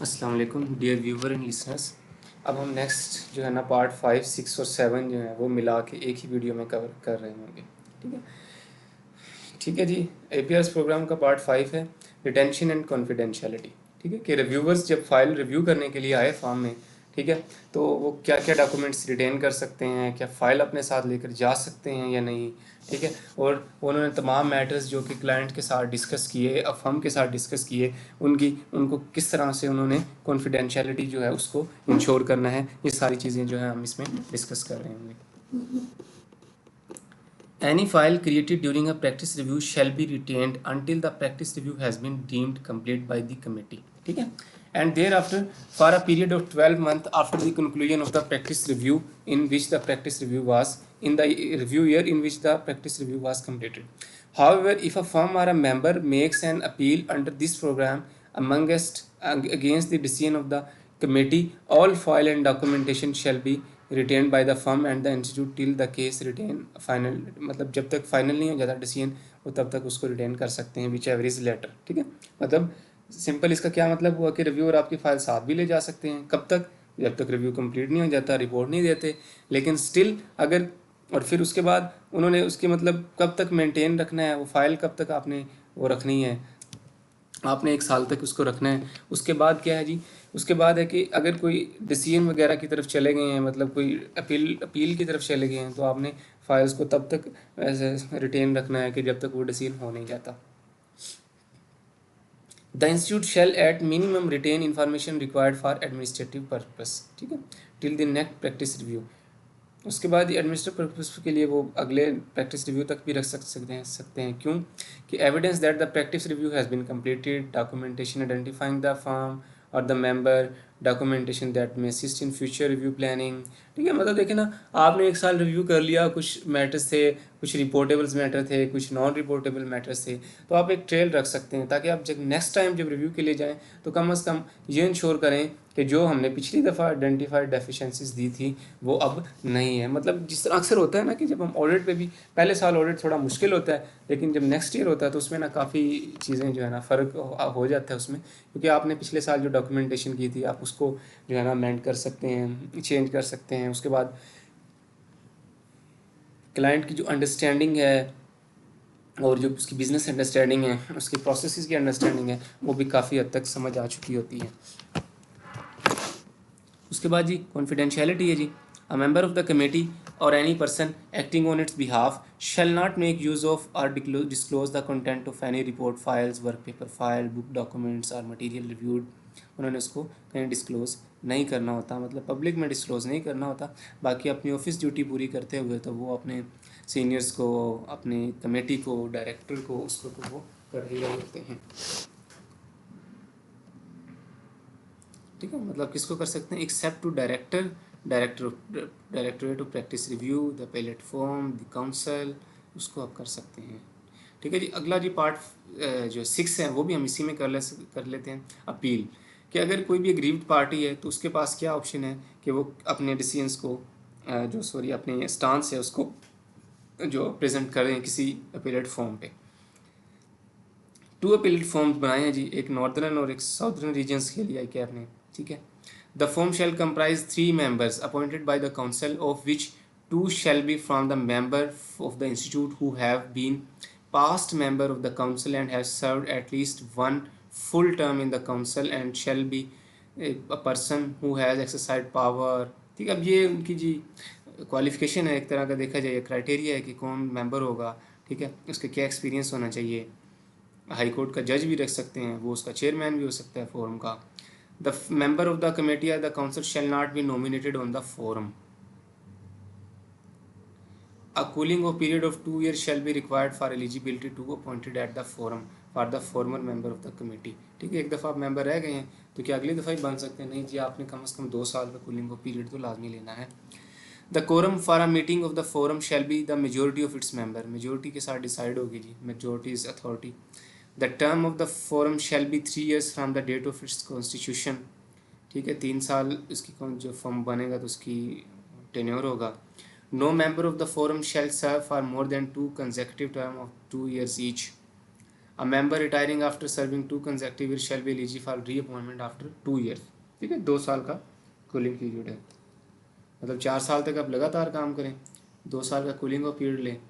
अस्सलाम वालेकुम dear viewer and listeners. अब हम नेक्स्ट जो है ना पार्ट 5, 6 और 7 जो है वो मिला के एक ही वीडियो में कवर कर रहे होंगे। ठीक है, ठीक है जी। एपीआरस प्रोग्राम का पार्ट 5 है रिटेंशन एंड कॉन्फिडेंशियलिटी। ठीक है, कि रिव्यूवर्स जब फाइल रिव्यू करने के लिए आए फॉर्म में, ठीक है, तो वो क्या क्या डॉक्यूमेंट्स रिटेन कर सकते हैं, क्या फ़ाइल अपने साथ लेकर जा सकते हैं या नहीं। ठीक है, और उन्होंने तमाम मैटर्स जो कि क्लाइंट के साथ डिस्कस किए, फर्म के साथ डिस्कस किए, उनको किस तरह से उन्होंने कॉन्फिडेंशियलिटी जो है उसको इंश्योर करना है, ये सारी चीज़ें जो है हम इसमें डिस्कस कर रहे होंगे। Any file created during a practice review shall be retained until the practice review has been deemed complete by the committee. ठीक है, and thereafter for a period of 12 months after the conclusion of the practice review in which the practice review was in the review year in which the practice review was completed. However, if a firm or a member makes an appeal under this program against the decision of the committee, all file and documentation shall be retained by the firm and the institute till the case retain final, मतलब जब तक final नहीं हो जाता decision वो तब तक उसको रिटेन कर सकते हैं विच एवर इज लेटर। ठीक है, मतलब सिंपल इसका क्या मतलब हुआ कि रिव्यूअर आपकी फाइल साथ भी ले जा सकते हैं। कब तक? जब तक रिव्यू कंप्लीट नहीं हो जाता, रिपोर्ट नहीं देते। लेकिन स्टिल अगर, और फिर उसके बाद उन्होंने उसके मतलब कब तक मेंटेन रखना है वो फाइल, कब तक आपने वो रखनी है, आपने 1 साल तक उसको रखना है। उसके बाद क्या है जी, उसके बाद है कि अगर कोई डिसीजन वगैरह की तरफ चले गए हैं, मतलब कोई अपील की तरफ चले गए हैं, तो आपने फाइल्स को तब तक ऐसे रिटेन रखना है कि जब तक वो डिसीजन हो नहीं जाता। The institute shall at minimum retain information required for administrative purpose. ठीक है, till the next practice review. उसके बाद एडमिनिस्ट्रेटिव पर्पस के लिए वो अगले प्रैक्टिस रिव्यू तक भी रख सकते हैं। क्यों? कि evidence that the practice review has been completed, documentation identifying the firm और द मेंबर, डॉक्यूमेंटेशन दैट में assist in future review planning. ठीक है, मतलब देखिए ना, आपने 1 साल रिव्यू कर लिया, कुछ मैटर्स थे, कुछ रिपोर्टेबल्स मैटर थे, कुछ नॉन रिपोर्टेबल मैटर्स थे, तो आप एक ट्रेल रख सकते हैं ताकि आप जब नेक्स्ट टाइम जब रिव्यू के लिए जाएं तो कम से कम ये इंश्योर करें कि जो हमने पिछली दफ़ा आइडेंटिफाइड डेफिशिएंसीज दी थी वो अब नहीं है। मतलब जिस तरह अक्सर होता है ना कि जब हम ऑडिट पे भी, पहले साल ऑडिट थोड़ा मुश्किल होता है, लेकिन जब नेक्स्ट ईयर होता है तो उसमें ना काफ़ी चीज़ें जो है ना फ़र्क हो जाता है उसमें, क्योंकि आपने पिछले साल जो डॉक्यूमेंटेशन की थी आप उसको जो है ना अमेंड कर सकते हैं, चेंज कर सकते हैं। उसके बाद क्लाइंट की जो अंडरस्टैंडिंग है और जो उसकी बिज़नेस अंडरस्टैंडिंग है, उसकी प्रोसेसेस की अंडरस्टैंडिंग है, वो भी काफ़ी हद तक समझ आ चुकी होती है। उसके बाद जी कॉन्फिडेंशियलिटी है जी। A member of the committee और any person acting on its behalf shall not make use of और disclose the content of any report files, work paper file, book documents और मटेरियल रिव्यूड। उन्होंने उसको कहीं disclose नहीं करना होता, मतलब पब्लिक में डिस्क्लोज नहीं करना होता। बाकी अपनी ऑफिस ड्यूटी पूरी करते हुए तो वो अपने सीनियर्स को, अपने कमेटी को, डायरेक्टर को, उसको तो वो कर ही रहे होते हैं। ठीक है, मतलब किसको कर सकते हैं? Except to directorate of practice review, the platform, the council, उसको आप कर सकते हैं। ठीक है जी। अगला जी पार्ट जो 6 है वो भी हम इसी में कर लेते हैं। अपील, कि अगर कोई भी एग्रीव्ड पार्टी है तो उसके पास क्या ऑप्शन है कि वो अपने डिसीजंस को अपने स्टांस है उसको जो प्रेजेंट करें किसी अपीलेट फॉर्म पे। 2 अपीलेट फॉर्म्स बनाए हैं जी, एक नॉर्दर्न और एक साउदर्न रीजन्स के लिए आई कैप ने। ठीक है, the form shell comprise 3 members appointed by the council of which 2 shall be from the member of the institute who have been past member of the council and have served at least 1 full term in the council and shall be a person who has exercised power। ठीक है, अब ये उनकी जी qualification है, एक तरह का देखा जाए क्राइटेरिया है कि कौन मेंबर होगा। ठीक है, उसके क्या एक्सपीरियंस होना चाहिए। हाई कोर्ट का जज भी रख सकते हैं, वो उसका चेयरमैन भी हो सकता है फोरम का। The member of the committee or the council shall not be nominated on the forum. A cooling off period of 2 years shall be required for eligibility to appointed at the forum for the former member of the committee। ठीक है, एक दफ़ा आप member रह गए हैं तो क्या अगली दफ़ा ही बन सकते हैं? नहीं जी, आपने कम से कम 2 साल का कूलिंग ऑफ पीरियड तो लाजमी लेना है। The quorum for a meeting of the forum shall be the majority of its member. Majority के साथ डिसाइड होगी जी, majority is authority. The term of the forum shall be 3 years from the date of its constitution. ठीक है, 3 साल इसकी जो form बनेगा तो उसकी टेन्योर होगा। No member of the forum shall serve for more than 2 consecutive term of 2 years each। A member retiring after serving 2 consecutive year shall be eligible for reappointment after 2 years. ठीक है, 2 साल का cooling period है, मतलब 4 साल तक आप लगातार काम करें, 2 साल का कूलिंग ऑफ पीरियड लें,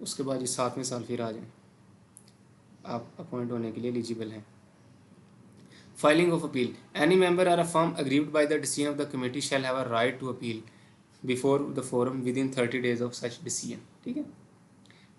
उसके बाद ये 7वें साल फिर आ जाएं, आप अपॉइंट होने के लिए एलिजिबल हैं। Filing of appeal, any member or a firm aggrieved by the decision of the committee shall have a right to appeal before the forum within 30 days of such decision. ठीक है,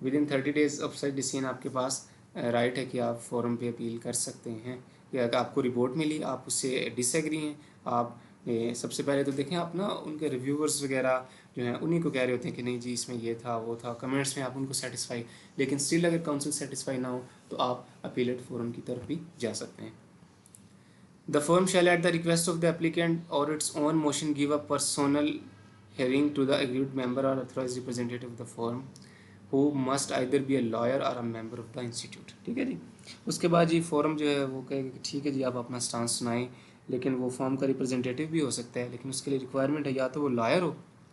within 30 days of such decision आपके पास right है कि आप forum पे appeal कर सकते हैं, या अगर आपको रिपोर्ट मिली आप उससे डिसएग्री हैं, आप सबसे पहले तो देखें आप ना उनके रिव्यूअर्स वगैरह जो हैं उन्हीं को कह रहे होते हैं कि नहीं जी इसमें ये था वो था, कमेंट्स में आप उनको सेटिस्फाई, लेकिन स्टिल अगर काउंसिल सेटिस्फाई ना हो तो आप अपीलेट फोरम की तरफ भी जा सकते हैं। The firm shall, at the request of the applicant or its own motion, give a personal hearing to the aggrieved member or authorized representative of the firm, who must either be a lawyer or a member of the institute। ठीक है जी, उसके बाद जी forum जो है वो कहेगा कि ठीक है जी आप अपना स्टांस सुनाएं, लेकिन वो फॉर्म का रिप्रेजेंटेटिव भी हो सकता है, लेकिन उसके लिए रिक्वायरमेंट है या तो वो लॉयर हो,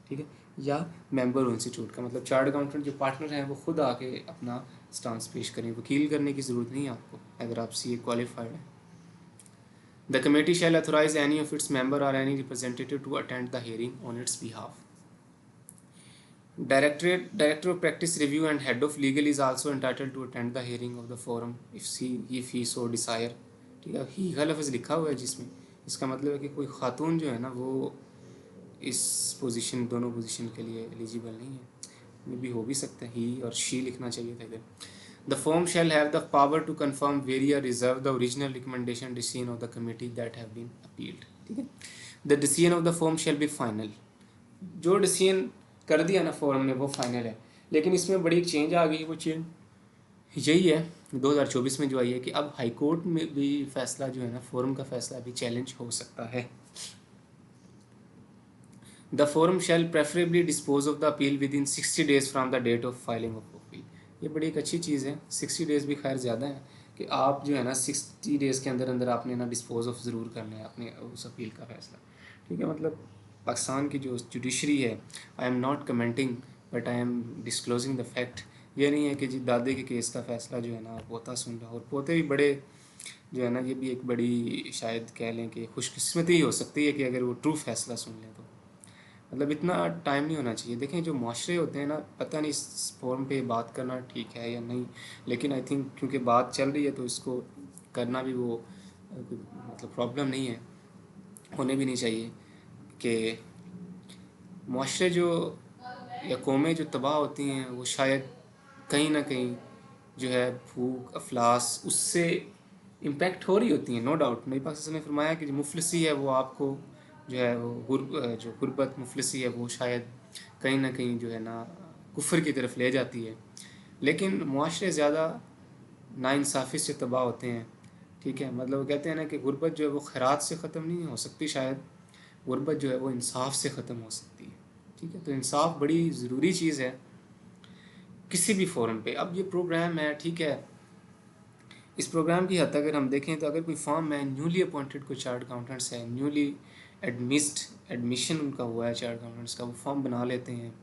ठीक है, या मेंबर हो इंस्टीट्यूट का, मतलब चार्ट अकाउंटेंट जो पार्टनर हैं वो खुद आके अपना स्टांस पेश करें, वकील करने की ज़रूरत नहीं है आपको अगर आप सीए क्वालिफाइड हैं। The committee shall authorize any of its member or any representative to attend the hearing on its behalf. Director of Practice Review and Head of Legal is also entitled to attend the hearing of the forum if he so desire। ठीक है, ही का लफ्ज़ लिखा हुआ है जिसमें, इसका मतलब है कि कोई खातून जो है ना वो इस पोजीशन, दोनों पोजीशन के लिए एलिजिबल नहीं है, मे भी हो भी सकता है, ही और शी लिखना चाहिए था इधर। The firm shall have the power to confirm, vary or reserve the original recommendation decision of the committee that have been appealed। ठीक है, the decision of the firm shall be final। जो decision कर दिया ना forum ने वो final है, लेकिन इसमें बड़ी एक चेंज आ गई, वो चेंज यही है 2024 में जो आई है कि अब हाई कोर्ट में भी फैसला जो है ना, फोरम का फैसला भी चैलेंज हो सकता है। The forum shall preferably dispose of the appeal within 60 days from the date of filing of appeal। ये बड़ी एक अच्छी चीज़ है, 60 डेज़ भी खैर ज़्यादा है कि आप जो है ना 60 डेज़ के अंदर अंदर आपने ना डिस्पोज ऑफ ज़रूर करना है अपने उस अपील का फैसला। ठीक है, मतलब पाकिस्तान की जो जुडिशरी है, I am not commenting but I am disclosing the fact. ये नहीं है कि जी दादे के केस का फैसला जो है ना पोता सुन रहा, और पोते भी बड़े जो है ना, ये भी एक बड़ी शायद कह लें कि खुशकिस्मती हो सकती है कि अगर वो ट्रू फैसला सुन लें तो, मतलब इतना टाइम नहीं होना चाहिए। देखें जो माशरे होते हैं ना, पता नहीं इस फोरम पे बात करना ठीक है या नहीं, लेकिन आई थिंक क्योंकि बात चल रही है तो इसको करना भी वो मतलब प्रॉब्लम नहीं है, होने भी नहीं चाहिए कि माशरे जो या कौमें जो तबाह होती हैं वो शायद कहीं ना कहीं जो है भूख अफलास उससे इम्पेक्ट हो रही होती हैं, नो डाउट। नबी पाक ने फरमाया कि जो मुफलिसी है वो आपको जो है वो जो गुर्बत मुफलिसी है वो शायद कहीं ना कहीं जो है ना कुफर की तरफ ले जाती है, लेकिन मुआशरे ज़्यादा नाइंसाफ़ी से तबाह होते हैं। ठीक है, मतलब वो कहते हैं ना कि गुर्बत जो है वो खैरात से ख़त्म नहीं हो सकती, शायद गुर्बत जो है वो इंसाफ से ख़त्म हो सकती है। ठीक है, तो इंसाफ बड़ी ज़रूरी चीज़ है किसी भी फोरम पे। अब ये प्रोग्राम है, ठीक है, इस प्रोग्राम की हद तक अगर हम देखें तो अगर कोई फॉर्म है, न्यूली अपॉइंटेड कोई चार्ट अकाउंटेंट्स है, न्यूली एडमिशन उनका हुआ है चार्ट अकाउंटेंट्स का, वो फॉर्म बना लेते हैं।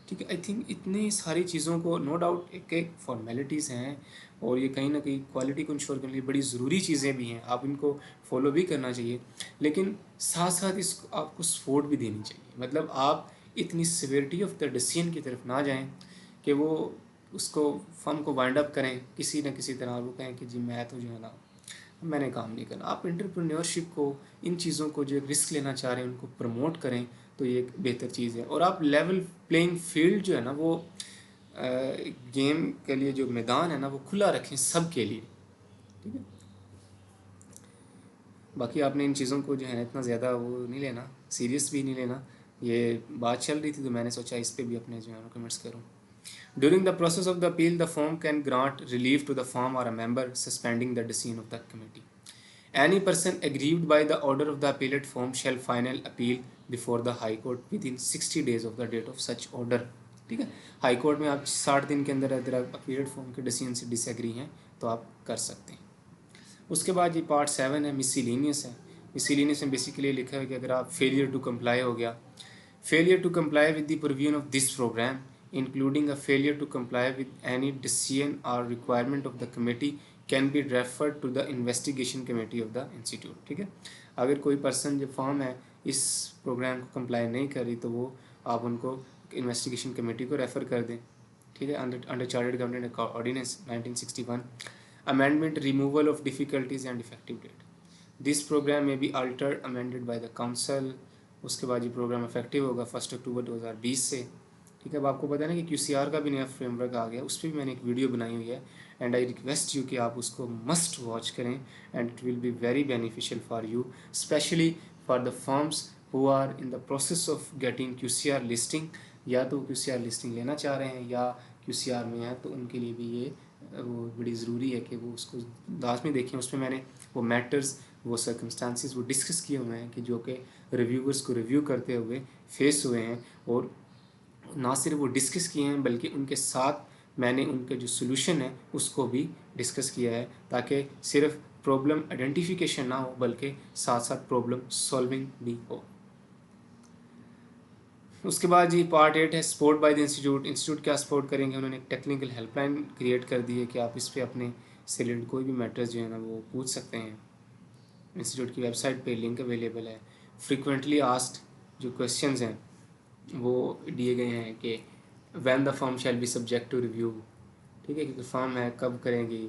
ठीक है, आई थिंक इतनी सारी चीज़ों को नो डाउट एक एक फॉर्मेलिटीज़ हैं, और ये कहीं ना कहीं क्वालिटी को इंश्योर करने के लिए बड़ी ज़रूरी चीज़ें भी हैं, आप इनको फॉलो भी करना चाहिए, लेकिन साथ साथ इसको आपको सपोर्ट भी देनी चाहिए। मतलब आप इतनी सिवियरिटी ऑफ द डिसीजन की तरफ ना जाएं कि वो उसको फर्म को वाइंड अप करें किसी न किसी तरह, वो कहें कि जी मैं तो जो है ना मैंने काम नहीं करना। आप एंटरप्रेन्योरशिप को, इन चीज़ों को जो रिस्क लेना चाह रहे हैं उनको प्रमोट करें, तो ये एक बेहतर चीज़ है। और आप लेवल प्लेइंग फील्ड जो है ना वो गेम के लिए जो मैदान है ना वो खुला रखें सब के लिए। ठीक है, बाकी आपने इन चीज़ों को जो है इतना ज़्यादा वो नहीं लेना, सीरियस भी नहीं लेना। ये बात चल रही थी तो मैंने सोचा इस पर भी अपने जो है कमेंट्स करूँ। During the process of the appeal, the firm can grant relief to the firm or a member, suspending the decision of the committee. Any person aggrieved by the order of the appellate firm shall final appeal before the High Court within 60 days of the date of such order। ठीक है, high court में आप 60 दिन के अंदर अगर आप appellate form के डिसीजन से डिसएग्री हैं तो आप कर सकते हैं। उसके बाद ये पार्ट 7 है, मिसलिनियस है। मिसलिनियस में बेसिकली लिखा है कि अगर आप फेलियर टू कंप्लाई हो गया, failure to comply with the provision of this program including a failure to comply with any decision or requirement of the committee can be referred to the investigation committee of the institute. ठीक है, अगर कोई person जो form है इस programme को comply नहीं कर रही तो वो आप उनको इन्वेस्टिगेशन कमेटी को रेफ़र कर दें। ठीक है, under chartered government ordinance 1961 amendment removal of difficulties and effective date, this program में be altered amended by the council. उसके बाद ये प्रोग्राम इफेक्टिव होगा 1 अक्टूबर 2020 से। ठीक है, अब आपको पता है ना कि QCR का भी नया फ्रेमवर्क आ गया, उस पर भी मैंने एक वीडियो बनाई हुई है एंड आई रिक्वेस्ट यू कि आप उसको मस्ट वॉच करें and it will be very beneficial for you, specially for the firms who are in the process of getting QCR listing, या तो QCR लिस्टिंग लेना चाह रहे हैं या QCR में है, तो उनके लिए भी ये वो बड़ी ज़रूरी है कि वो उसको लाजमी देखें। उसमें मैंने वो मैटर्स, वो सर्कमस्टांसिस वो डिस्कस किए हुए हैं कि जो कि रिव्यूअर्स को रिव्यू करते हुए फेस हुए हैं, और ना सिर्फ वो डिस्कस किए हैं बल्कि उनके साथ मैंने उनके जो सोल्यूशन है उसको भी डिस्कस किया है, ताकि सिर्फ प्रॉब्लम आइडेंटिफिकेशन ना हो बल्कि साथ साथ प्रॉब्लम सॉल्विंग भी हो। उसके बाद जी पार्ट 8 है support by the institute. Institute क्या सपोर्ट करेंगे, उन्होंने एक टेक्निकल हेल्पलाइन क्रिएट कर दी है कि आप इस पर अपने से रिलेटेड कोई भी मैटर्स जो है ना वो पूछ सकते हैं। इंस्टीट्यूट की वेबसाइट पे लिंक अवेलेबल है। फ्रिक्वेंटली आस्क्ड जो क्वेश्चंस हैं वो दिए गए हैं कि when the firm shall be subject to review. ठीक है, क्योंकि फर्म है कब करेंगी,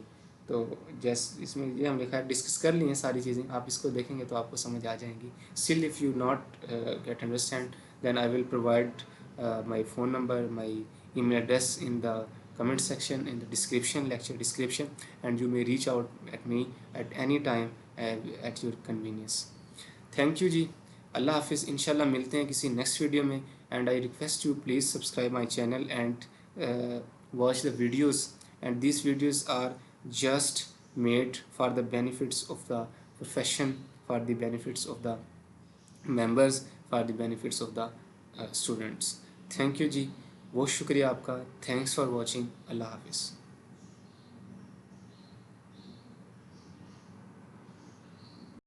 तो जैस इसमें ये हम लिखा है, डिस्कस कर लिए हैं सारी चीज़ें, आप इसको देखेंगे तो आपको समझ आ जाएंगी। Still if you not get understand then I will provide my phone number, my email address in the comment section in the description, lecture description, and you may reach out at me at any time at your convenience. Thank you जी, अल्लाह हाफिज़। इंशाल्लाह मिलते हैं किसी next video में and I request you please subscribe my channel and watch the videos, and these videos are just made for the benefits of the profession, for the benefits of the members, for the benefits of the students. Thank you जी, बहुत शुक्रिया आपका। Thanks for watching. अल्लाह हाफिज़।